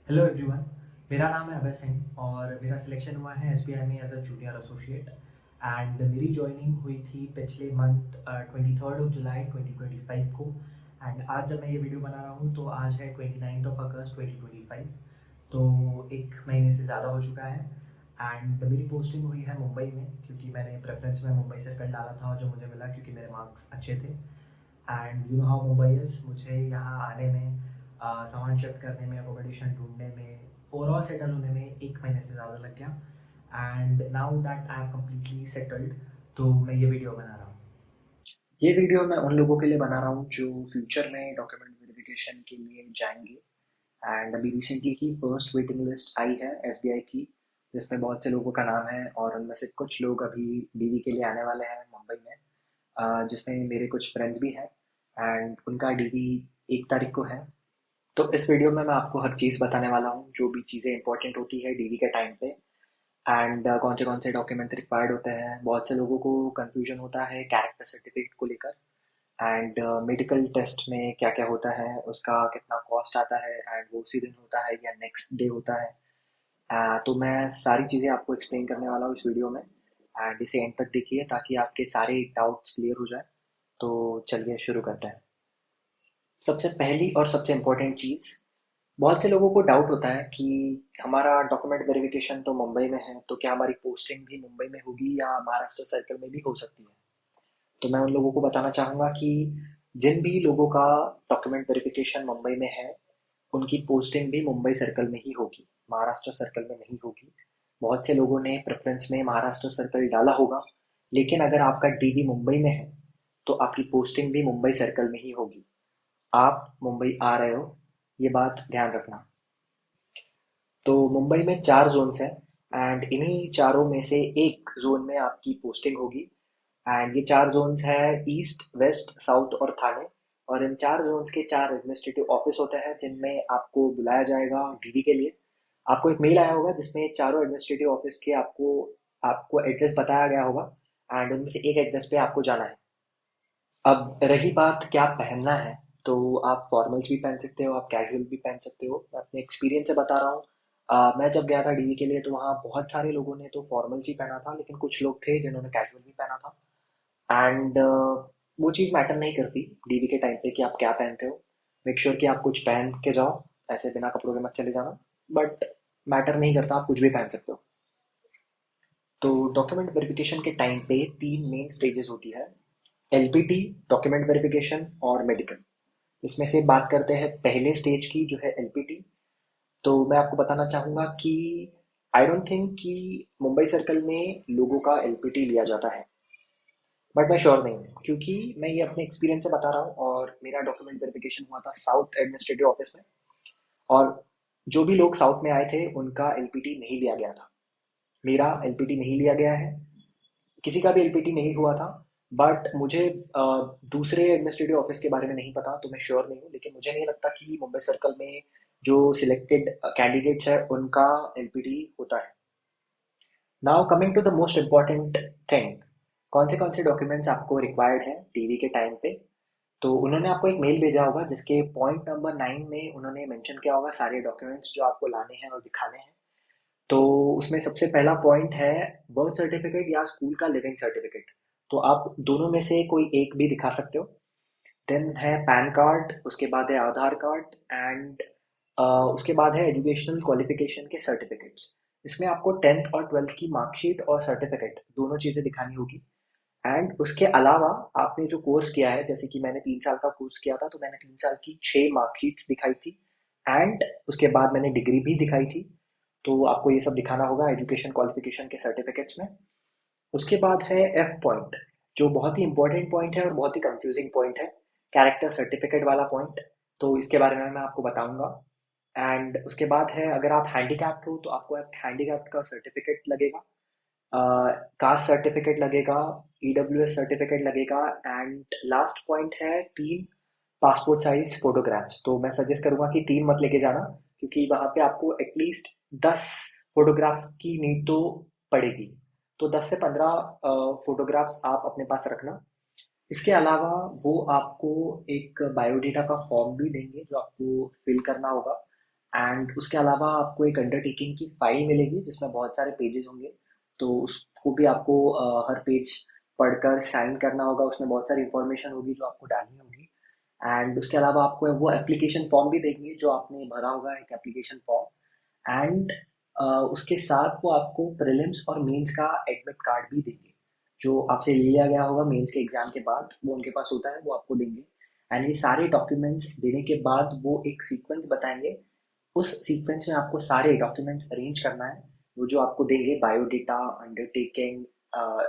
Hello everyone. मेरा नाम है अभय सिंह और मेरा सिलेक्शन हुआ है एसबीआई में as a junior associate. And मेरी जॉइनिंग हुई थी पिछले मंथ 23 जुलाई 2025 को। एंड आज जब मैं ये वीडियो बना रहा हूँ तो आज है 29 अगस्त 2025। तो एक महीने से ज़्यादा हो चुका है। एंड मेरी पोस्टिंग हुई है मुंबई में, क्योंकि मैंने प्रेफरेंस में मुंबई सर्कल डाला था जो मुझे मिला क्योंकि मेरे मार्क्स अच्छे थे। And you know how Mumbai is, मुझे यहाँ आने में सामान शिफ्ट करने में, अकोमोडेशन ढूंढने में, ओवरऑल सेटल होने में एक महीने से ज़्यादा लग गया। And now that I have completely settled, तो मैं ये वीडियो बना रहा हूँ। ये वीडियो मैं उन लोगों के लिए बना रहा हूँ जो फ्यूचर में डॉक्यूमेंट वेरिफिकेशन के लिए जाएंगे। एंड अभी रिसेंटली ही फर्स्ट वेटिंग लिस्ट आई है एसबीआई की, जिसमें बहुत से लोगों का नाम है और उनमें से कुछ लोग अभी डीवी के लिए आने वाले हैं मुंबई में, जिसमें मेरे कुछ फ्रेंड्स भी हैं। एंड उनका डीवी 1 तारीख को है। तो इस वीडियो में मैं आपको हर चीज़ बताने वाला हूँ, जो भी चीज़ें इंपॉर्टेंट होती है डीवी के टाइम पे। एंड कौन से डॉक्यूमेंट रिक्वायर्ड होते हैं। बहुत से लोगों को कंफ्यूजन होता है कैरेक्टर सर्टिफिकेट को लेकर। एंड मेडिकल टेस्ट में क्या क्या होता है, उसका कितना कॉस्ट आता है, एंड वो उसी दिन होता है या नेक्स्ट डे होता है। तो मैं सारी चीज़ें आपको एक्सप्लेन करने वाला हूँ इस वीडियो में। एंड इसे एंड तक देखिए ताकि आपके सारे डाउट्स क्लियर हो जाए। तो चलिए शुरू करते हैं। सबसे पहली और सबसे इम्पोर्टेंट चीज़, बहुत से लोगों को डाउट होता है कि हमारा डॉक्यूमेंट वेरिफिकेशन तो मुंबई में है, तो क्या हमारी पोस्टिंग भी मुंबई में होगी या महाराष्ट्र सर्कल में भी हो सकती है। तो मैं उन लोगों को बताना चाहूँगा कि जिन भी लोगों का डॉक्यूमेंट वेरिफिकेशन मुंबई में है, उनकी पोस्टिंग भी मुंबई सर्कल में ही होगी, महाराष्ट्र सर्कल में नहीं होगी। बहुत से लोगों ने प्रेफरेंस में महाराष्ट्र सर्कल डाला होगा, लेकिन अगर आपका डीवी मुंबई में है तो आपकी पोस्टिंग भी मुंबई सर्कल में ही होगी। आप मुंबई आ रहे हो, ये बात ध्यान रखना। तो मुंबई में 4 जोन्स हैं। एंड इन्हीं चारों में से एक जोन में आपकी पोस्टिंग होगी। एंड ये 4 जोन्स हैं, ईस्ट, वेस्ट, साउथ और थाने। और इन 4 जोन्स के 4 एडमिनिस्ट्रेटिव ऑफिस होते हैं जिनमें आपको बुलाया जाएगा डीवी के लिए। आपको एक मेल आया होगा जिसमें चारों एडमिनिस्ट्रेटिव ऑफिस के आपको आपको एड्रेस बताया गया होगा। एंड उनमें से एक एड्रेस पे आपको जाना है। अब रही बात क्या पहनना है, तो आप फॉर्मल्स भी पहन सकते हो, आप कैजुअल भी पहन सकते हो। मैं अपने एक्सपीरियंस से बता रहा हूँ। मैं जब गया था डीवी के लिए तो वहाँ बहुत सारे लोगों ने तो फॉर्मल्स ही पहना था, लेकिन कुछ लोग थे जिन्होंने कैजुअल भी पहना था। एंड वो चीज़ मैटर नहीं करती डीवी के टाइम पे कि आप क्या पहनते हो। मेक श्योर कि आप कुछ पहन के जाओ, ऐसे बिना कपड़ों के मत चले जाना। बट मैटर नहीं करता, आप कुछ भी पहन सकते हो। तो डॉक्यूमेंट वेरिफिकेशन के टाइम पे 3 मेन स्टेजेस होती है: एलपीटी, डॉक्यूमेंट वेरिफिकेशन और मेडिकल। इसमें से बात करते हैं पहले स्टेज की, जो है एलपीटी। तो मैं आपको बताना चाहूँगा कि आई डोंट थिंक कि मुंबई सर्कल में लोगों का एलपीटी लिया जाता है। बट मैं श्योर नहीं हूँ, क्योंकि मैं ये अपने एक्सपीरियंस से बता रहा हूँ और मेरा डॉक्यूमेंट वेरिफिकेशन हुआ था साउथ एडमिनिस्ट्रेटिव ऑफिस में। और जो भी लोग साउथ में आए थे उनका एलपीटी नहीं लिया गया था। मेरा एलपीटी नहीं लिया गया है, किसी का भी एलपीटी नहीं हुआ था। बट मुझे दूसरे एडमिनिस्ट्रेटिव ऑफिस के बारे में नहीं पता, तो मैं श्योर नहीं हूँ। लेकिन मुझे नहीं लगता कि मुंबई सर्कल में जो सिलेक्टेड कैंडिडेट्स है उनका एलपीटी होता है। Now coming to the most important thing, कौन से डॉक्यूमेंट्स आपको रिक्वायर्ड है टीवी के टाइम पे। तो उन्होंने आपको एक मेल भेजा होगा जिसके पॉइंट नंबर 9 में उन्होंने मेंशन किया होगा सारे डॉक्यूमेंट्स जो आपको लाने हैं और दिखाने हैं। तो उसमें सबसे पहला पॉइंट है बर्थ सर्टिफिकेट या स्कूल का लिविंग सर्टिफिकेट। तो आप दोनों में से कोई एक भी दिखा सकते हो। देन है पैन कार्ड, उसके बाद है आधार कार्ड, एंड उसके बाद है एजुकेशनल क्वालिफिकेशन के सर्टिफिकेट्स। इसमें आपको 10th और 12th की मार्कशीट और सर्टिफिकेट दोनों चीज़ें दिखानी होगी। एंड उसके अलावा आपने जो कोर्स किया है, जैसे कि मैंने 3 साल का कोर्स किया था तो मैंने 3 साल की 6 मार्कशीट्स दिखाई थी। एंड उसके बाद मैंने डिग्री भी दिखाई थी। तो आपको ये सब दिखाना होगा एजुकेशन क्वालिफिकेशन के सर्टिफिकेट्स में। उसके बाद है एफ पॉइंट, जो बहुत ही इंपॉर्टेंट पॉइंट है और बहुत ही कंफ्यूजिंग पॉइंट है, कैरेक्टर सर्टिफिकेट वाला पॉइंट। तो इसके बारे में मैं आपको बताऊंगा। एंड उसके बाद है, अगर आप हैंडीकैप्ड हो तो आपको एक हैंडीकैप्ड का सर्टिफिकेट लगेगा, कास्ट सर्टिफिकेट लगेगा, ईडब्ल्यूएस सर्टिफिकेट लगेगा। एंड लास्ट पॉइंट है 3 पासपोर्ट साइज फोटोग्राफ्स। तो मैं सजेस्ट करूंगा कि 3 मत लेके जाना, क्योंकि वहां पे आपको एटलीस्ट 10 फोटोग्राफ्स की नीड तो पड़ेगी। तो 10 से 15 फोटोग्राफ्स आप अपने पास रखना। इसके अलावा वो आपको एक बायोडेटा का फॉर्म भी देंगे जो आपको फिल करना होगा। एंड उसके अलावा आपको एक अंडरटेकिंग की फाइल मिलेगी जिसमें बहुत सारे पेजेस होंगे, तो उसको भी आपको हर पेज पढ़कर साइन करना होगा। उसमें बहुत सारी इंफॉर्मेशन होगी जो आपको डालनी होगी। एंड उसके अलावा आपको वो एप्लीकेशन फॉर्म भी देंगे जो आपने भरा होगा, एक एप्लीकेशन फॉर्म। एंड उसके साथ वो आपको प्रीलिम्स और मेंस का एडमिट कार्ड भी देंगे, जो आपसे ले लिया गया होगा मेंस के एग्जाम के बाद, वो उनके पास होता है, वो आपको देंगे। एंड ये सारे डॉक्यूमेंट्स देने के बाद वो एक सीक्वेंस बताएंगे। उस सीक्वेंस में आपको सारे डॉक्यूमेंट्स अरेंज करना है। वो जो आपको देंगे biodata, undertaking,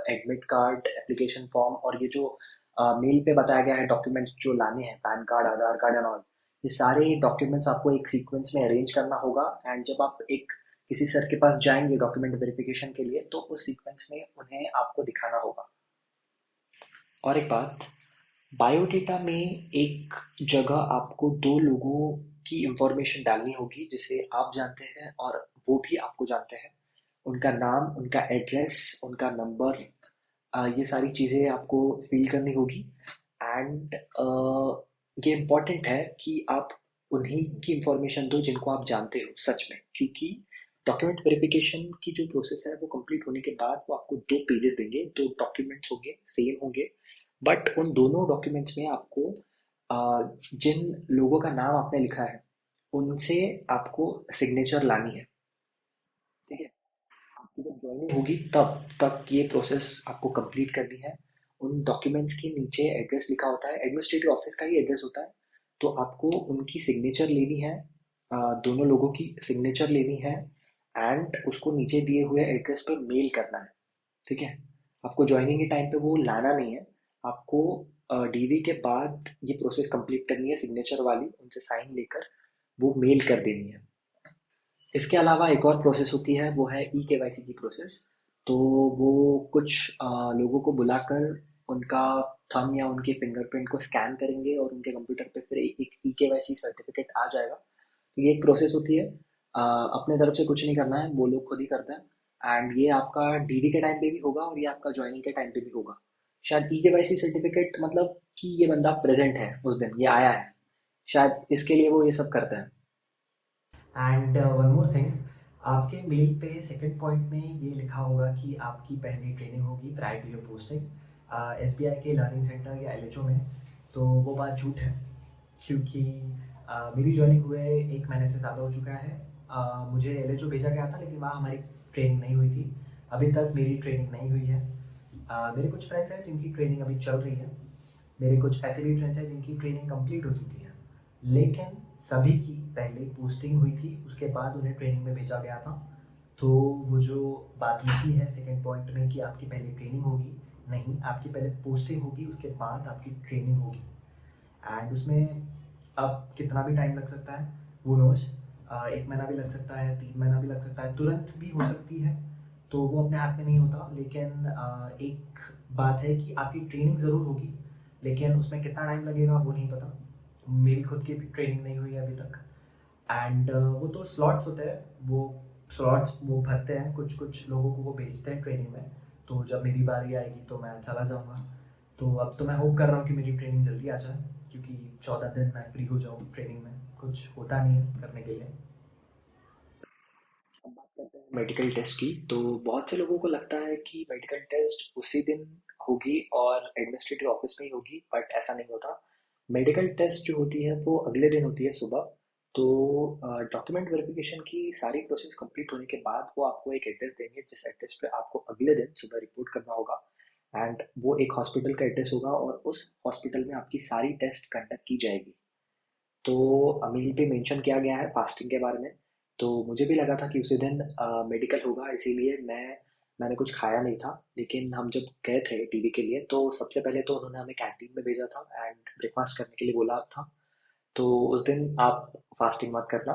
admit card, application form, और ये जो मेल पे बताया गया है डॉक्यूमेंट्स जो लाने हैं, pan card, Aadhaar card and all, ये सारे डॉक्यूमेंट्स आपको एक सीक्वेंस में अरेंज करना होगा। एंड जब आप एक किसी सर के पास जाएंगे डॉक्यूमेंट वेरिफिकेशन के लिए, तो उस सीक्वेंस में उन्हें आपको दिखाना होगा। और एक बात, बायोडेटा में एक जगह आपको दो लोगों की इंफॉर्मेशन डालनी होगी जिसे आप जानते हैं और वो भी आपको जानते हैं। उनका नाम, उनका एड्रेस, उनका नंबर, ये सारी चीज़ें आपको फिल करनी होगी। एंड ये इम्पॉर्टेंट है कि आप उन्हीं की इंफॉर्मेशन दो जिनको आप जानते हो सच में, क्योंकि डॉक्यूमेंट वेरिफिकेशन की जो प्रोसेस है वो कंप्लीट होने के बाद वो आपको दो पेजेस देंगे, दो डॉक्यूमेंट्स होंगे, सेम होंगे, बट उन दोनों डॉक्यूमेंट्स में आपको जिन लोगों का नाम आपने लिखा है उनसे आपको सिग्नेचर लानी है। ठीक है, आपकी जब ज्वाइनिंग होगी तब तक ये प्रोसेस आपको कंप्लीट करनी है। उन डॉक्यूमेंट्स के नीचे एड्रेस लिखा होता है, एडमिनिस्ट्रेटिव ऑफिस का ही एड्रेस होता है, तो आपको उनकी सिग्नेचर लेनी है, दोनों लोगों की सिग्नेचर लेनी है। एंड उसको नीचे दिए हुए एड्रेस पर मेल करना है। ठीक है, आपको ज्वाइनिंग के टाइम पे वो लाना नहीं है, आपको डीवी के बाद ये प्रोसेस कंप्लीट करनी है, सिग्नेचर वाली उनसे साइन लेकर वो मेल कर देनी है। इसके अलावा एक और प्रोसेस होती है, वो है ई केवाईसी की प्रोसेस। तो वो कुछ लोगों को बुलाकर उनका थंब या उनके फिंगरप्रिंट को स्कैन करेंगे और उनके कंप्यूटर पे फिर एक ई केवाईसी सर्टिफिकेट आ जाएगा। तो ये एक प्रोसेस होती है। अपने तरफ से कुछ नहीं करना है, वो लोग खुद ही करते हैं। एंड ये आपका डीवी के टाइम पे भी होगा और ये आपका ज्वाइनिंग के टाइम पे भी होगा। शायद ई केवाईसी सर्टिफिकेट मतलब कि ये बंदा प्रेजेंट है उस दिन, ये आया है, शायद इसके लिए वो ये सब करते हैं। एंड वन मोर थिंग, आपके मेल पे सेकंड पॉइंट में ये लिखा होगा कि आपकी पहली ट्रेनिंग होगी prior to your posting S B I के लर्निंग सेंटर या एल एच ओ में। तो वो बात झूठ है, क्योंकि मेरी ज्वाइनिंग हुए 1 महीने से ज़्यादा हो चुका है। मुझे एल एच ओ भेजा गया था लेकिन वहाँ हमारी ट्रेनिंग नहीं हुई थी। अभी तक मेरी ट्रेनिंग नहीं हुई है। मेरे कुछ फ्रेंड्स हैं जिनकी ट्रेनिंग अभी चल रही है। मेरे कुछ ऐसे भी फ्रेंड्स हैं जिनकी ट्रेनिंग कंप्लीट हो चुकी है, लेकिन सभी की पहले पोस्टिंग हुई थी, उसके बाद उन्हें ट्रेनिंग में भेजा गया था। तो वो जो बात लिखी है सेकंड पॉइंट में कि आपकी पहले ट्रेनिंग होगी, नहीं, आपकी पहले पोस्टिंग होगी उसके बाद आपकी ट्रेनिंग होगी। एंड उसमें अब कितना भी टाइम लग सकता है, वो नोस, 1 महीना भी लग सकता है, 3 महीना भी लग सकता है, तुरंत भी हो सकती है। तो वो अपने हाथ में नहीं होता, लेकिन एक बात है कि आपकी ट्रेनिंग ज़रूर होगी, लेकिन उसमें कितना टाइम लगेगा वो नहीं पता। मेरी खुद की भी ट्रेनिंग नहीं हुई है अभी तक। एंड वो तो स्लॉट्स होते हैं, वो स्लॉट्स वो भरते हैं, कुछ कुछ लोगों को वो भेजते हैं ट्रेनिंग में। तो जब मेरी बारी आएगी तो मैं चला जाऊँगा। तो अब तो मैं होप कर रहा हूँ कि मेरी ट्रेनिंग जल्दी आ जाए, क्योंकि 14 दिन मैं फ्री हो जाऊँ ट्रेनिंग में, कुछ होता नहीं है करने के लिए। अब बात करते हैं मेडिकल टेस्ट की। तो बहुत से लोगों को लगता है कि मेडिकल टेस्ट उसी दिन होगी और एडमिनिस्ट्रेटिव ऑफिस में ही होगी, बट ऐसा नहीं होता। मेडिकल टेस्ट जो होती है वो अगले दिन होती है सुबह। तो डॉक्यूमेंट वेरिफिकेशन की सारी प्रोसेस कंप्लीट होने के बाद वो आपको एक एड्रेस देंगे, जिस एड्रेस पे आपको अगले दिन सुबह रिपोर्ट करना होगा। एंड वो एक हॉस्पिटल का एड्रेस होगा और उस हॉस्पिटल में आपकी सारी टेस्ट कंडक्ट की जाएगी। तो मेल पे मेंशन किया गया है फास्टिंग के बारे में। तो मुझे भी लगा था कि उसी दिन मेडिकल होगा, इसीलिए मैंने कुछ खाया नहीं था। लेकिन हम जब गए थे टीवी के लिए तो सबसे पहले तो उन्होंने हमें कैंटीन में भेजा था एंड ब्रेकफास्ट करने के लिए बोला था। तो उस दिन आप फास्टिंग मत करना।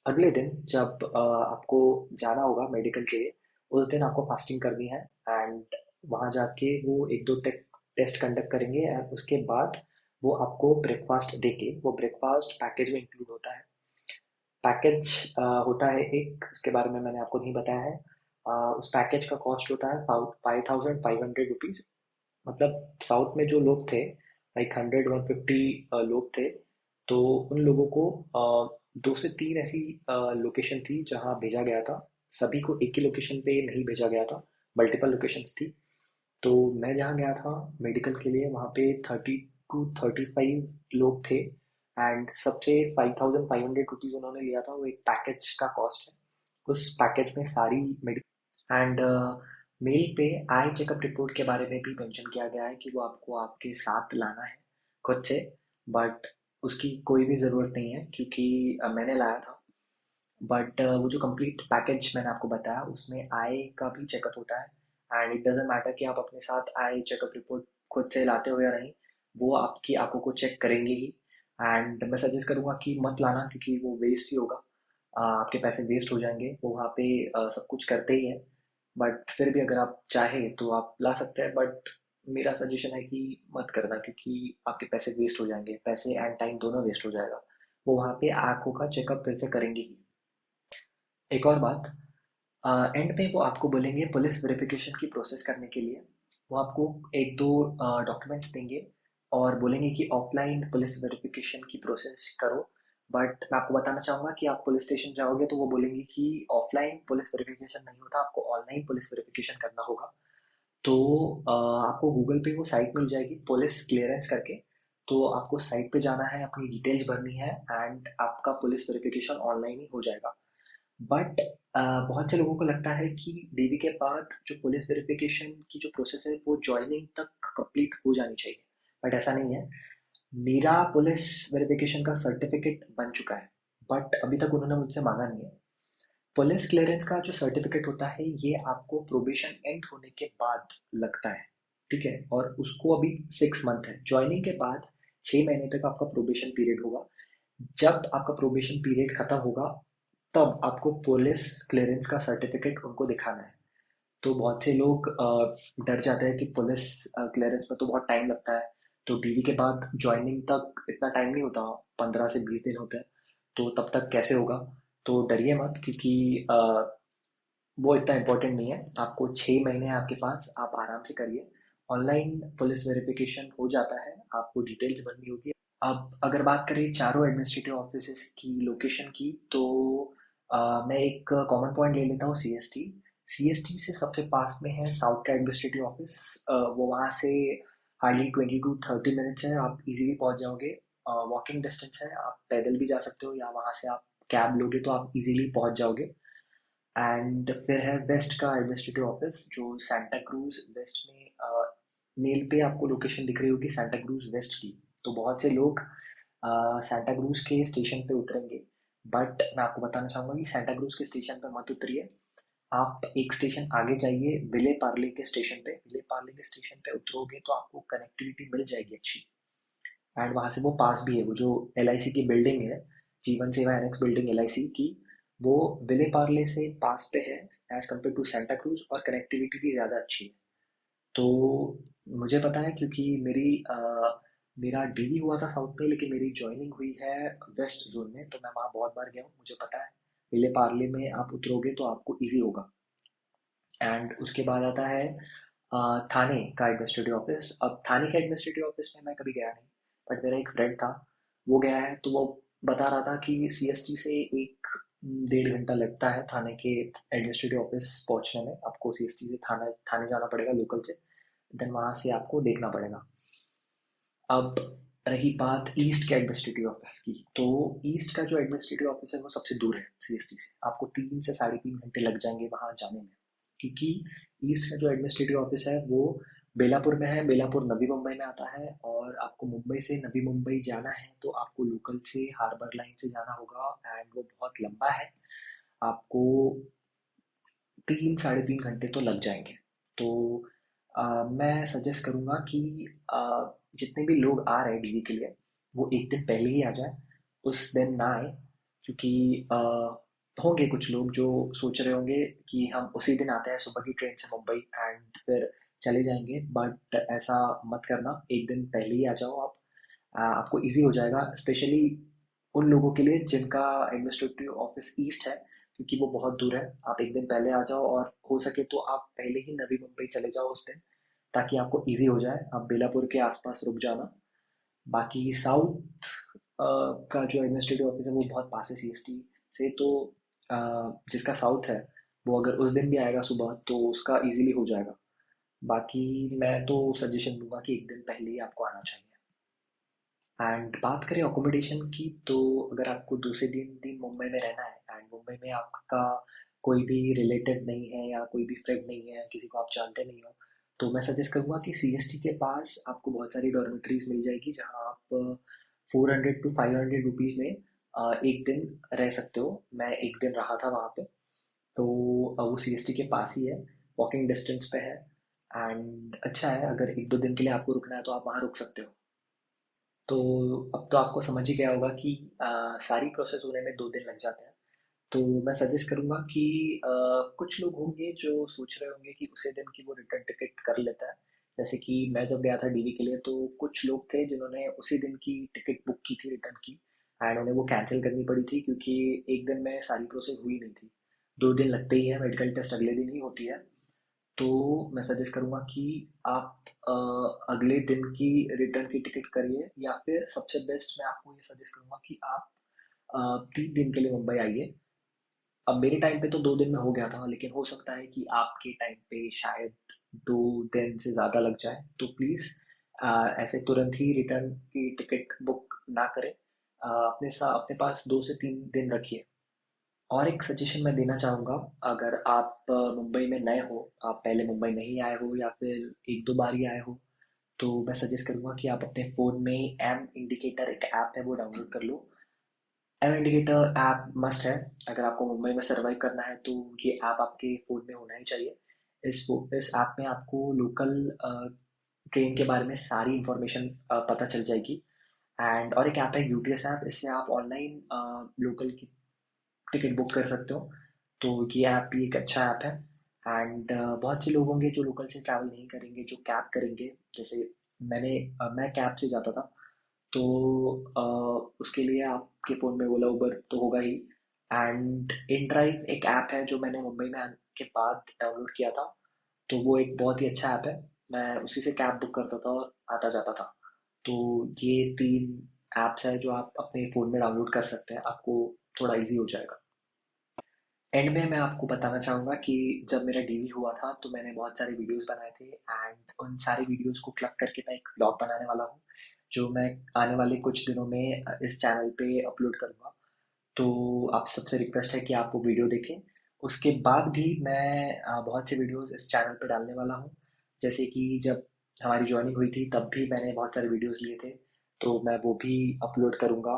अगले दिन जब आपको जाना होगा मेडिकल के लिए, उस दिन आपको फास्टिंग करनी है। एंड वहाँ जाके वो एक दो टेस्ट कंडक्ट करेंगे एंड उसके बाद वो आपको ब्रेकफास्ट देंगे। वो ब्रेकफास्ट पैकेज में इंक्लूड होता है। पैकेज होता है एक, उसके बारे में मैंने आपको नहीं बताया है। उस पैकेज का कॉस्ट होता है 5500 रुपीज़। मतलब साउथ में जो लोग थे, लाइक 100-150 लोग थे, तो उन लोगों को 2 से 3 ऐसी लोकेशन थी जहाँ भेजा गया था। सभी को एक ही लोकेशन पे नहीं भेजा गया था, मल्टीपल लोकेशंस थी। तो मैं जहाँ गया था मेडिकल के लिए, वहाँ पे 30 to 35 लोग थे। एंड सबसे 5,500 रुपीज़ उन्होंने लिया था, वो एक पैकेज का कॉस्ट है। उस पैकेज में सारी मेडिकल एंड मेल पे आई चेकअप रिपोर्ट के बारे में भी मेंशन किया गया है कि वो आपको आपके साथ लाना है खुद से। बट उसकी कोई भी ज़रूरत नहीं है क्योंकि मैंने लाया था। बट वो जो कंप्लीट पैकेज मैंने आपको बताया उसमें आई का भी चेकअप होता है। एंड इट डजेंट मैटर कि आप अपने साथ आई चेकअप रिपोर्ट खुद से लाते हो या नहीं, वो आपकी आंखों को चेक करेंगे ही। एंड मैं सजेस्ट करूँगा कि मत लाना क्योंकि वो वेस्ट ही होगा। आपके पैसे वेस्ट हो जाएंगे, वो वहाँ पे सब कुछ करते ही है। बट फिर भी अगर आप चाहें तो आप ला सकते हैं, बट मेरा सजेशन है कि मत करना क्योंकि आपके पैसे वेस्ट हो जाएंगे, पैसे एंड टाइम दोनों वेस्ट हो जाएगा। वो वहाँ पे आंखों का चेकअप फिर से करेंगे ही। एक और बात, एंड पे वो आपको बोलेंगे पुलिस वेरिफिकेशन की प्रोसेस करने के लिए। वो आपको एक दो डॉक्यूमेंट्स देंगे और बोलेंगे कि ऑफलाइन पुलिस वेरिफिकेशन की प्रोसेस करो। बट मैं आपको बताना चाहूँगा कि आप पुलिस स्टेशन जाओगे तो वो बोलेंगे कि ऑफलाइन पुलिस वेरिफिकेशन नहीं होता, आपको ऑनलाइन पुलिस वेरिफिकेशन करना होगा। तो आपको गूगल पे वो साइट मिल जाएगी पुलिस क्लियरेंस करके। तो आपको साइट पे जाना है, अपनी डिटेल्स भरनी है एंड आपका पुलिस वेरिफिकेशन ऑनलाइन ही हो जाएगा। बट बहुत से लोगों को लगता है कि डीवी के बाद जो पुलिस वेरिफिकेशन की जो प्रोसेस है वो ज्वाइनिंग तक कंप्लीट हो जानी चाहिए। बट ऐसा नहीं है। मेरा पुलिस वेरिफिकेशन का सर्टिफिकेट बन चुका है, बट अभी तक उन्होंने मुझसे मांगा नहीं है। पुलिस क्लियरेंस का जो सर्टिफिकेट होता है ये आपको प्रोबेशन एंड होने के बाद लगता है। ठीक है, और उसको अभी 6 मंथ है, ज्वाइनिंग के बाद 6 महीने तक आपका प्रोबेशन पीरियड होगा। जब आपका प्रोबेशन पीरियड खत्म होगा तब आपको पुलिस क्लियरेंस का सर्टिफिकेट उनको दिखाना है। तो बहुत से लोग डर जाते हैं कि पुलिस क्लियरेंस में तो बहुत टाइम लगता है, तो डीवी के बाद ज्वाइनिंग तक इतना टाइम नहीं होता, 15 से 20 दिन होते हैं। तो तब तक कैसे होगा? तो डरिए मत क्योंकि वो इतना इम्पोर्टेंट नहीं है। आपको 6 महीने हैं आपके पास, आप आराम से करिए। ऑनलाइन पुलिस वेरिफिकेशन हो जाता है, आपको डिटेल्स भरनी होगी। अब अगर बात करें चारों एडमिनिस्ट्रेटिव ऑफिसेज की लोकेशन की, तो मैं एक कॉमन पॉइंट ले लेता हूँ, सीएसटी। सीएसटी से सबसे पास में है साउथ का एडमिनिस्ट्रेटिव ऑफिस। वो वहाँ से हार्डली 20 to 30 मिनट्स है, आप इजीली पहुँच जाओगे। वॉकिंग डिस्टेंस है, आप पैदल भी जा सकते हो या वहाँ से आप कैब लोगे तो आप इजीली पहुँच जाओगे। एंड फिर है वेस्ट का एडमिनिस्ट्रेटिव ऑफिस जो सांता क्रूज वेस्ट में, मेल पे आपको लोकेशन दिख रही होगी सांता क्रूज वेस्ट की। तो बहुत से लोग सांता क्रूज के स्टेशन पे उतरेंगे। बट मैं आपको बताना चाहूँगा कि सांता क्रूज के स्टेशन पे मत उतरिए। आप एक स्टेशन आगे जाइए, विले पार्ले के स्टेशन पे। विले पार्ले के स्टेशन पे उतरोगे तो आपको कनेक्टिविटी मिल जाएगी अच्छी। एंड वहाँ से वो पास भी है, वो जो एल की बिल्डिंग है, जीवन सेवा एनेक्स बिल्डिंग एल की, वो विले पार्ले से पास पे है as compare to Santa Cruz, और कनेक्टिविटी भी ज़्यादा अच्छी है। तो मुझे पता है क्योंकि मेरा डीवी हुआ था साउथ में, लेकिन मेरी ज्वाइनिंग हुई है वेस्ट जोन में, तो मैं वहाँ बहुत बार गया हूँ, मुझे पता है। विले पार्ले में आप उतरोगे तो आपको ईजी होगा। एंड उसके बाद आता है थाने का एडमिनिस्ट्रेटिव ऑफिस। अब थाने के एडमिनिस्ट्रेटिव ऑफिस में मैं कभी गया नहीं, बट मेरा एक फ्रेंड था, वो गया है। तो वो बता रहा था कि सीएसटी से 1 डेढ़ घंटा लगता है थाने के एडमिनिस्ट्रेटिव ऑफिस पहुंचने में। आपको सीएसटी से थाने थाने जाना पड़ेगा लोकल से, देन वहाँ से आपको देखना पड़ेगा। अब रही बात ईस्ट के एडमिनिस्ट्रेटिव ऑफिस की, तो ईस्ट का जो एडमिनिस्ट्रेटिव ऑफिस है वो सबसे दूर है सीएसटी से। आपको 3 से 3.5 घंटे लग जाएंगे वहाँ जाने में, क्योंकि ईस्ट का जो एडमिनिस्ट्रेटिव ऑफिस है वो बेलापुर में है। बेलापुर नवी मुंबई में आता है, और आपको मुंबई से नवी मुंबई जाना है तो आपको लोकल से हार्बर लाइन से जाना होगा। एंड वो बहुत लंबा है, आपको 3 साढ़े 3 घंटे तो लग जाएंगे। तो मैं सजेस्ट करूँगा कि जितने भी लोग आ रहे हैं डीवी के लिए, वो एक दिन पहले ही आ जाए, उस दिन ना आए। क्योंकि होंगे कुछ लोग जो सोच रहे होंगे कि हम उसी दिन आते हैं सुबह की ट्रेन से मुंबई एंड फिर चले जाएंगे। बट ऐसा मत करना, एक दिन पहले ही आ जाओ आप। आपको इजी हो जाएगा, स्पेशली उन लोगों के लिए जिनका एडमिनिस्ट्रेटिव ऑफिस ईस्ट है, क्योंकि वो बहुत दूर है। आप एक दिन पहले आ जाओ, और हो सके तो आप पहले ही नवी मुंबई चले जाओ उस दिन, ताकि आपको इजी हो जाए। आप बेलापुर के आसपास रुक जाना। बाकी साउथ का जो एडमिनिस्ट्रेटिव ऑफिस है वो बहुत पास है सीएसटी से, तो अ, जिसका साउथ है वो अगर उस दिन भी आएगा सुबह तो उसका इजीली हो जाएगा। बाकी मैं तो सजेशन दूंगा कि एक दिन पहले ही आपको आना चाहिए। एंड बात करें अकोमोडेशन की, तो अगर आपको 2 से 3 दिन मुंबई में रहना है एंड मुंबई में आपका कोई भी रिलेटिव नहीं है या कोई भी फ्रेंड नहीं है, किसी को आप जानते नहीं हो, तो मैं सजेस्ट करूंगा कि सीएसटी के पास आपको बहुत सारी डॉर्मेट्रीज मिल जाएगी जहां आप 400 to 500 रुपीज में एक दिन रह सकते हो। मैं एक दिन रहा था वहाँ पे, तो वो सीएसटी के पास ही है, वॉकिंग डिस्टेंस पे है। एंड अच्छा है, अगर 1-2 दिन के लिए आपको रुकना है तो आप वहाँ रुक सकते हो। तो अब तो आपको समझ ही गया होगा कि सारी प्रोसेस होने में 2 दिन लग जाते हैं। तो मैं सजेस्ट करूंगा कि कुछ लोग होंगे जो सोच रहे होंगे कि उसी दिन की वो रिटर्न टिकट कर लेता है। जैसे कि मैं जब गया था डीवी के लिए, तो कुछ लोग थे जिन्होंने उसी दिन की टिकट बुक की थी रिटर्न की, एंड उन्हें वो कैंसिल करनी पड़ी थी क्योंकि एक दिन में सारी प्रोसेस हुई नहीं थी। 2 दिन लगते ही है, मेडिकल टेस्ट अगले दिन ही होती है। तो मैं सजेस्ट करूंगा कि आप अगले दिन की रिटर्न की टिकट करिए, या फिर सबसे बेस्ट मैं आपको ये सजेस्ट करूंगा कि आप 3 दिन के लिए मुंबई आइए। अब मेरे टाइम पे तो 2 दिन में हो गया था, लेकिन हो सकता है कि आपके टाइम पे शायद 2 दिन से ज़्यादा लग जाए, तो प्लीज़ ऐसे तुरंत ही रिटर्न की टिकट बुक ना करें। अपने पास 2 से 3 दिन रखिए। और एक सजेशन मैं देना चाहूँगा, अगर आप मुंबई में नए हो, आप पहले मुंबई नहीं आए हो या फिर 1-2 बार ही आए हो, तो मैं सजेस्ट करूँगा कि आप अपने फ़ोन में एम इंडिकेटर एक ऐप है वो डाउनलोड कर लो। एम इंडिकेटर ऐप मस्ट है। अगर आपको मुंबई में सर्वाइव करना है तो ये ऐप आपके फ़ोन में होना ही चाहिए। इस ऐप में आपको लोकल ट्रेन के बारे में सारी इन्फॉर्मेशन पता चल जाएगी। एंड और एक ऐप है यूटीएस ऐप, इससे आप ऑनलाइन लोकल की टिकट बुक कर सकते हो। तो ये ऐप भी एक अच्छा ऐप है। एंड बहुत से लोग होंगे जो लोकल से ट्रैवल नहीं करेंगे, जो कैब करेंगे। जैसे मैं कैब से जाता था, तो उसके लिए आपके फ़ोन में ओला उबर तो होगा ही। एंड इन ड्राइव एक ऐप है जो मैंने मुंबई में आने के बाद डाउनलोड किया था, तो वो एक बहुत ही अच्छा ऐप है। मैं उसी से कैब बुक करता था और आता जाता था। तो ये 3 ऐप्स हैं जो आप अपने फ़ोन में डाउनलोड कर सकते हैं, आपको थोड़ा इजी हो जाएगा। एंड में मैं आपको बताना चाहूँगा कि जब मेरा डीवी हुआ था तो मैंने बहुत सारे वीडियोस बनाए थे, एंड उन सारे वीडियोस को क्लब करके मैं एक व्लॉग बनाने वाला हूँ, जो मैं आने वाले कुछ दिनों में इस चैनल पे अपलोड करूँगा। तो आप सबसे रिक्वेस्ट है कि आप वो वीडियो देखें। उसके बाद भी मैं बहुत से वीडियोस इस चैनल पे डालने वाला हूँ। जैसे कि जब हमारी जॉइनिंग हुई थी तब भी मैंने बहुत सारे वीडियोस लिए थे, तो मैं वो भी अपलोड करूँगा।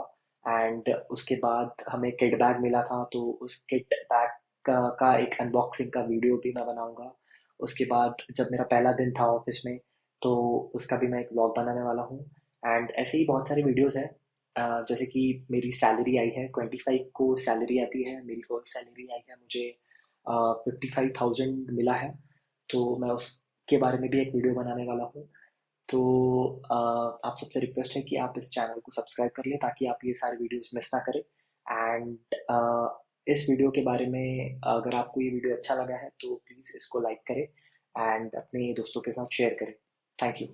एंड उसके बाद हमें किट बैग मिला था, तो उस किट बैग का एक अनबॉक्सिंग का वीडियो भी मैं बनाऊँगा। उसके बाद जब मेरा पहला दिन था ऑफिस में, तो उसका भी मैं एक व्लॉग बनाने वाला हूँ। एंड ऐसे ही बहुत सारे वीडियोस हैं। जैसे कि मेरी सैलरी आई है 25 को, सैलरी आती है, मेरी फर्स्ट सैलरी आई है, मुझे 55,000 मिला है। तो मैं उसके बारे में भी एक वीडियो बनाने वाला हूँ। तो आप सबसे रिक्वेस्ट है कि आप इस चैनल को सब्सक्राइब कर लें ताकि आप ये सारे वीडियोस मिस ना करें। एंड इस वीडियो के बारे में, अगर आपको ये वीडियो अच्छा लगा है तो प्लीज़ इसको लाइक करें एंड अपने दोस्तों के साथ शेयर करें। Thank you.